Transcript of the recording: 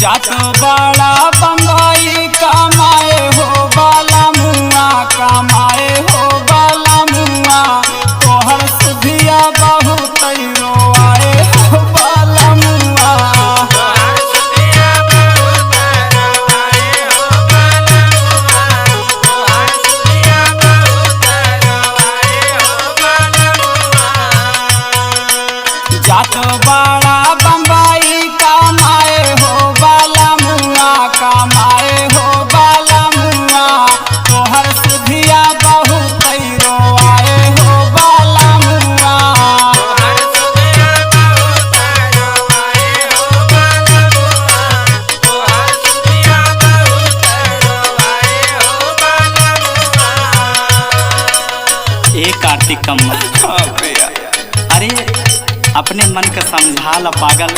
जात बड़ा बंगाई कमाए हो बाला मुआ, कमाए हो बाला मुआ, तोहर सुधिया बहुत रोआए हो बाला मुआ। जात बड़ा बम्बई कमाए हो बाला मुआ, कमाए हो बाला मुआ, तोहर सुधिया बहुत रोआए हो बाला मुआ। एक कार्तिक कम्मा, अरे अपने मन का समझा ला पागल,